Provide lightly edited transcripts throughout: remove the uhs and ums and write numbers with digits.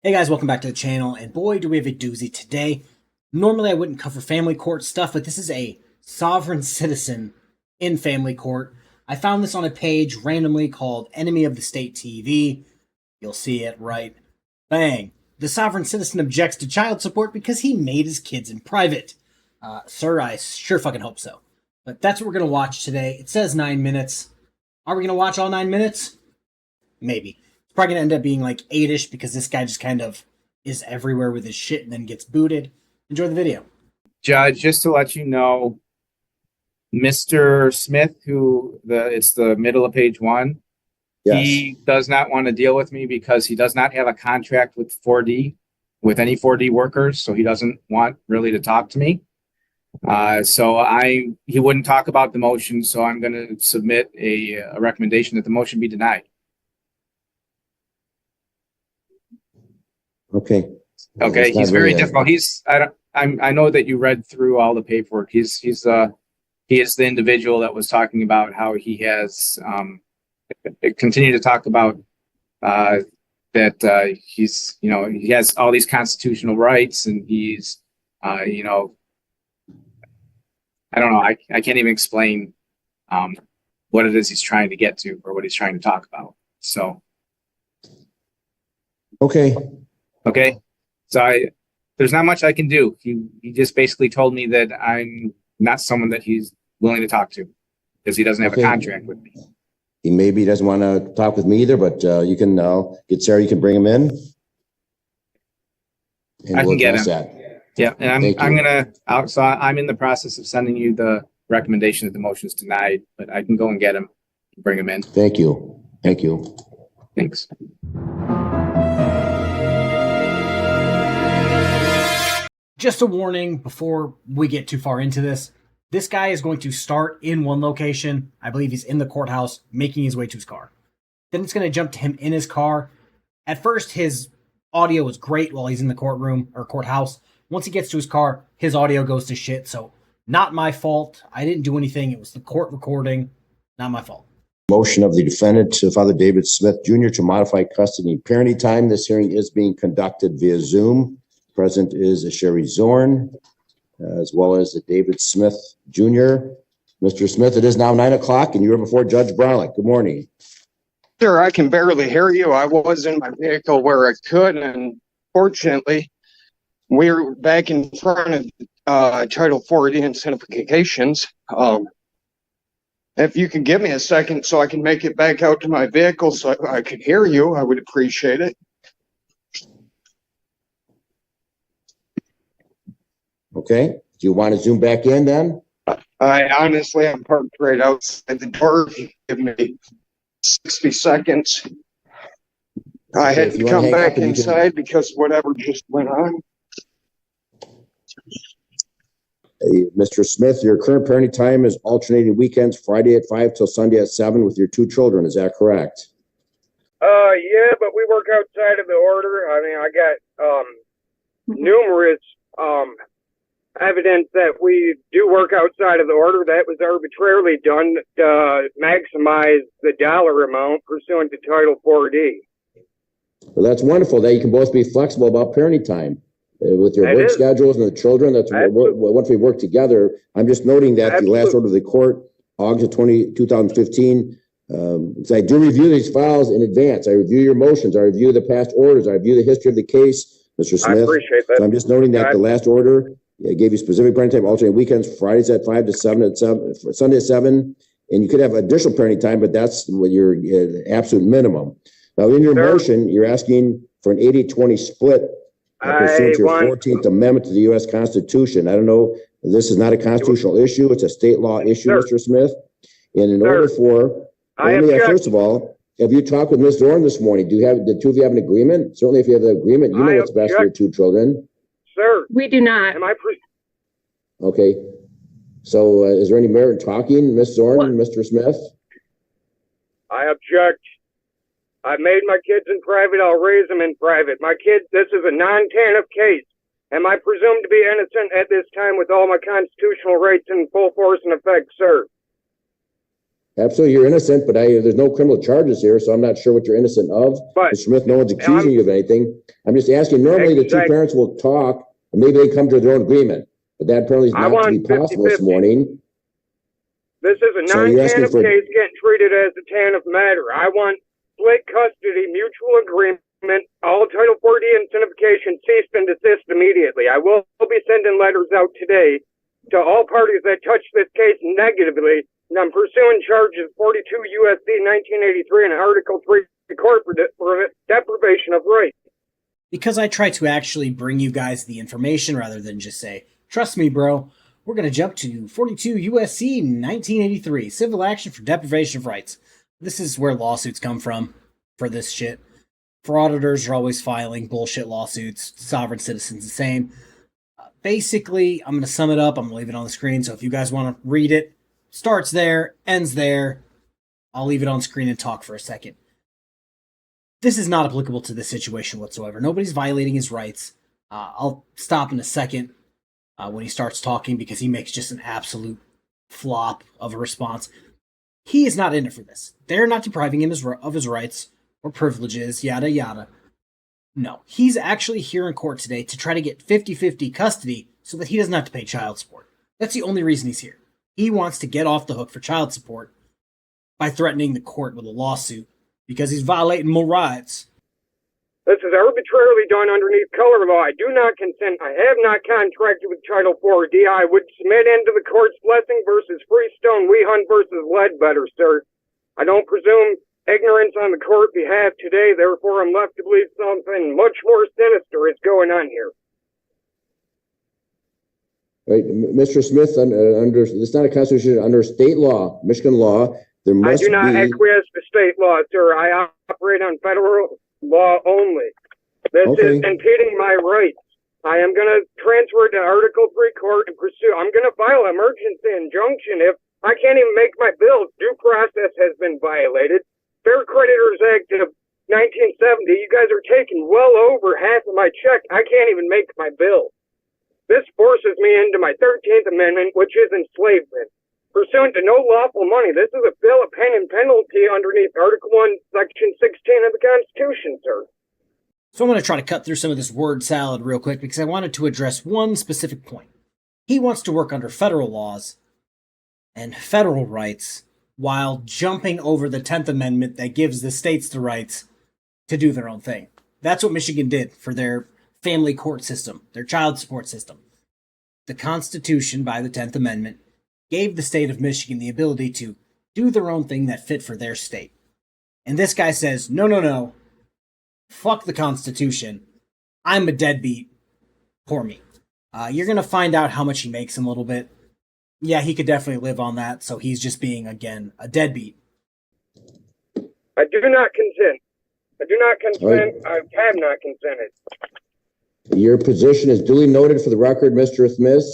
Hey guys, welcome back to the channel, and boy do we have a doozy today. Normally I wouldn't cover family court stuff, but this is a sovereign citizen in family court. I found this on a page randomly called Enemy of the State TV. You'll see it right. Bang. The sovereign citizen objects to child support because he made his kids in private. Sir, I sure fucking hope so. But that's what we're going to watch today. It says 9 minutes. Are we going to watch all 9 minutes? Maybe. Probably gonna end up being like 8-ish because this guy just kind of is everywhere with his shit and then gets booted. Enjoy the video. Judge, just to let you know, Mr. Smith, it's the middle of page 1, yes. He does not want to deal with me because he does not have a contract with 4D, with any 4D workers, so he doesn't want really to talk to me. He wouldn't talk about the motion, so I'm going to submit a recommendation that the motion be denied. Okay. He's very difficult. I know that you read through all the paperwork. He is the individual that was talking about how he has continued to talk about that he's, he has all these constitutional rights, and he's I don't know. I can't even explain what it is he's trying to get to or what he's trying to talk about. So Okay, so there's not much I can do. He just basically told me that I'm not someone that he's willing to talk to because he doesn't have a contract with me. He maybe doesn't want to talk with me either, but you can get Sarah. You can bring him in. I can get him. Yeah, and I'm in the process of sending you the recommendation that the motion is denied, but I can go and get him, and bring him in. Thank you. Thanks. Just a warning before we get too far into this. This guy is going to start in one location. I believe he's in the courthouse making his way to his car. Then it's going to jump to him in his car. At first, his audio is great while he's in the courtroom or courthouse. Once he gets to his car, his audio goes to shit. So not my fault. I didn't do anything. It was the court recording. Not my fault. Motion of the defendant, Father David Smith Jr., to modify custody and parenting time. This hearing is being conducted via Zoom. Present is Sherry Zorn, as well as David Smith Jr. Mr. Smith, it is now 9 o'clock, and you are before Judge Brownick. Good morning. Sir, I can barely hear you. I was in my vehicle where I could, and fortunately, we're back in front of Title 40 incentivization. If you could give me a second so I can make it back out to my vehicle so I could hear you, I would appreciate it. Okay. Do you want to zoom back in then? I'm parked right outside the door. Give me 60 seconds. I had to come back inside because whatever just went on. Mr. Smith, your current parenting time is alternating weekends, Friday at 5 till Sunday at 7 with your 2 children. Is that correct? Yeah, but we work outside of the order. I mean, I got numerous evidence that we do work outside of the order. That was arbitrarily done to maximize the dollar amount pursuant to Title 4D. Well, that's wonderful that you can both be flexible about parenting time with your work schedules and the children. That's once we work together. I'm just noting that the last order of the court, August 2015, so I do review these files in advance. I review your motions. I review the past orders. I review the history of the case, Mr. Smith. I appreciate that. So I'm just noting that the last order gave you specific parenting time, alternate weekends, Fridays at 5 to 7 Sunday at 7, and you could have additional parenting time, but that's what your absolute minimum. Now, in your motion, you're asking for an 80-20 split pursuant to your 14th Amendment to the U.S. Constitution. I don't know. This is not a constitutional issue. It's a state law issue, Mr. Smith. And in order for, first of all, have you talked with Ms. Zorn this morning? The two of you have an agreement? Certainly, if you have the agreement, you know what's best for your 2 children. Sir, we do not. Okay. So is there any merit in talking, Ms. Zorn and Mr. Smith? I object. I made my kids in private. I'll raise them in private. My kids, this is a non-TANF case. Am I presumed to be innocent at this time with all my constitutional rights in full force and effect, sir? Absolutely, you're innocent, but there's no criminal charges here, so I'm not sure what you're innocent of. But Mr. Smith, no one's accusing you of anything. I'm just asking, normally the two parents will talk, and maybe they come to their own agreement, but that apparently is not to be possible this morning. This is a non-TANF case getting treated as a TANF matter. I want split custody, mutual agreement, all Title 4D incentivization ceased and desist immediately. I will be sending letters out today to all parties that touch this case negatively, and I'm pursuing charges 42 U.S.C. 1983 and Article 3 corporate deprivation of rights. Because I try to actually bring you guys the information rather than just say, trust me, bro, we're going to jump to 42 U.S.C. 1983, civil action for deprivation of rights. This is where lawsuits come from for this shit. Frauditors are always filing bullshit lawsuits. Sovereign citizens the same. Basically, I'm going to sum it up. I'm going to leave it on the screen. So if you guys want to read it, starts there, ends there. I'll leave it on screen and talk for a second. This is not applicable to this situation whatsoever. Nobody's violating his rights. I'll stop in a second when he starts talking because he makes just an absolute flop of a response. He is not in it for this. They're not depriving him of his rights or privileges, yada yada. No, he's actually here in court today to try to get 50-50 custody so that he doesn't have to pay child support. That's the only reason he's here. He wants to get off the hook for child support by threatening the court with a lawsuit because he's violating more rights. This is arbitrarily done underneath color law. I do not consent. I have not contracted with Title 4D. I would submit into the court's blessing versus Freestone, Wehunt versus Ledbetter, sir. I don't presume ignorance on the court behalf today, therefore I'm left to believe something much more sinister is going on here. Right, Mr. Smith, it's not a constitution under state law, Michigan law. There must I do not acquiesce to state law, sir. I operate on federal law only. This is impeding my rights. I am going to transfer to Article 3 court and pursue. I'm going to file an emergency injunction if I can't even make my bills. Due process has been violated. Fair Creditors Act of 1970, you guys are taking well over half of my check. I can't even make my bill. This forces me into my 13th Amendment, which is enslavement. Pursuant to no lawful money, this is a bill of pain and penalty underneath Article 1, Section 16 of the Constitution, sir. So I'm going to try to cut through some of this word salad real quick because I wanted to address one specific point. He wants to work under federal laws and federal rights while jumping over the 10th Amendment that gives the states the rights to do their own thing. That's what Michigan did for their family court system, their child support system. The Constitution, by the 10th Amendment, gave the state of Michigan the ability to do their own thing that fit for their state. And this guy says, no, fuck the Constitution. I'm a deadbeat. Poor me. You're going to find out how much he makes in a little bit. Yeah, he could definitely live on that, so he's just being, again, a deadbeat. I do not consent. I do not consent. Right. I have not consented. Your position is duly noted for the record, Mr. Smith.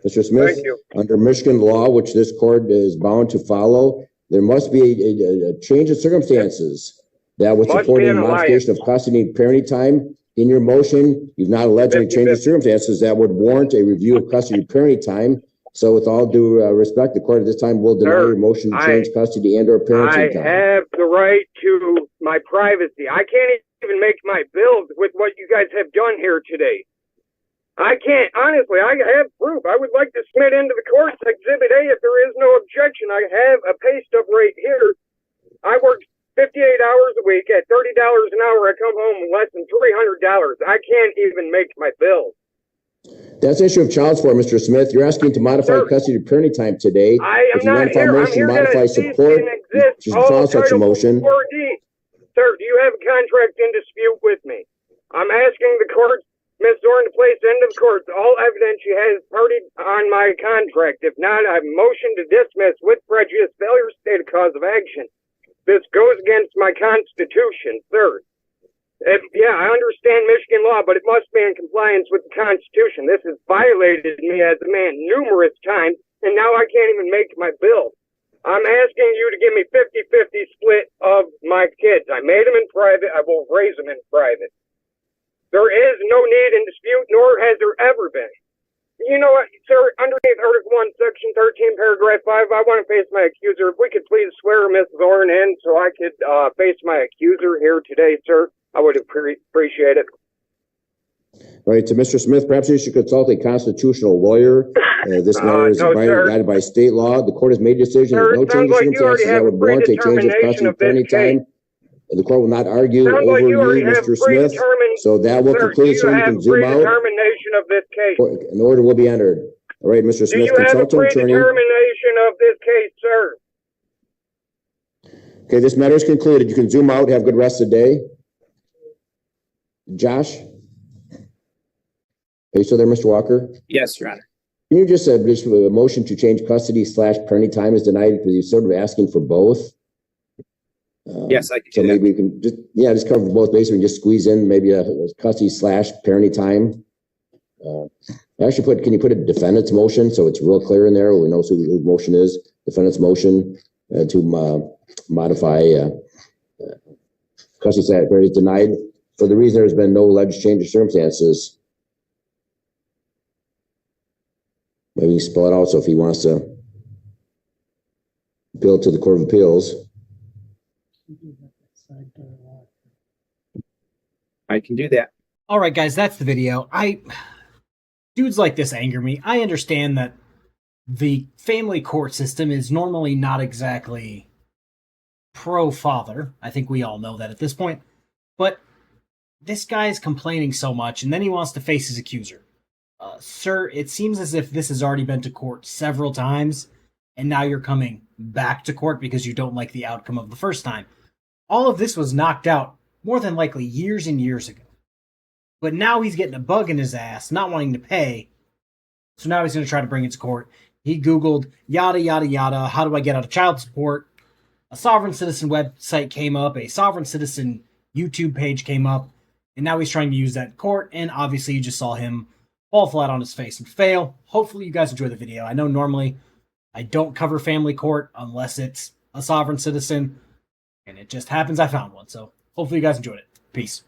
Mr. Smith, thank you. Under Michigan law, which this court is bound to follow, there must be a change of circumstances that would support a modification of custody and parenting time. In your motion, you've not alleged any change of circumstances that would warrant a review of custody and parenting time. So with all due respect, the court at this time will deny your motion to change custody and or parenting time. I have the right to my privacy. I can't even make my bills with what you guys have done here today. I can't, honestly, I have proof. I would like to submit into the court's Exhibit A if there is no objection. I have a pay stub right here. I work 58 hours a week at $30 an hour. I come home with less than $300. I can't even make my bills. That's an issue of child support, Mr. Smith. You're asking to modify custody and parenting time today. I am not here. I'm here to support. Just file such a motion. 4D. Sir, do you have a contract in dispute with me? I'm asking the court, Ms. Zorn, to place into the court all evidence she has partied on my contract. If not, I motion to dismiss with prejudice, failure to state a cause of action. This goes against my Constitution, sir. Yeah, I understand Michigan law, but it must be in compliance with the Constitution. This has violated me as a man numerous times, and now I can't even make my bill. I'm asking you to give me 50-50 split of my kids. I made them in private. I will raise them in private. There is no need in dispute, nor has there ever been. you know what, sir? Underneath Article 1, Section 13, Paragraph 5, I want to face my accuser. If we could please swear Miss Zorn in so I could face my accuser here today, sir, I would appreciate it. All right, to Mr. Smith, perhaps you should consult a constitutional lawyer. This matter is guided by state law. The court has made a decision. There's no change in circumstances that would warrant a change of custody at any time. The court will not argue over you, Mr. Smith. So that will conclude, sir. You can zoom out. Determination of this case. An order will be entered. All right, Mr. Smith, consulting attorney. Determination of this case, sir. Okay, this matter is concluded. You can zoom out. Have a good rest of the day. Josh? Are you still there, Mr. Walker? Yes, Your Honor. Can you just a motion to change custody / parenting time is denied because you're sort of asking for both? Yes, I can. So maybe we can just cover both bases and just squeeze in maybe a custody / parenting time. Actually, can you put a defendant's motion so it's real clear in there? We know who the motion is. Defendant's motion to modify custody / parenting is denied for the reason there's been no alleged change of circumstances. Maybe you spell it out so if he wants to appeal to the Court of Appeals. I can do that. All right, guys, that's the video. Dudes like this anger me. I understand that the family court system is normally not exactly pro-father. I think we all know that at this point. But this guy is complaining so much, and then he wants to face his accuser. Sir, it seems as if this has already been to court several times, and now you're coming back to court because you don't like the outcome of the first time. All of this was knocked out more than likely years and years ago. But now he's getting a bug in his ass, not wanting to pay. So now he's going to try to bring it to court. He Googled, yada, yada, yada, how do I get out of child support? A sovereign citizen website came up, a sovereign citizen YouTube page came up, and now he's trying to use that in court, and obviously you just saw him fall flat on his face and fail. Hopefully you guys enjoyed the video. I know normally I don't cover family court unless it's a sovereign citizen, and it just happens I found one. So hopefully you guys enjoyed it. Peace.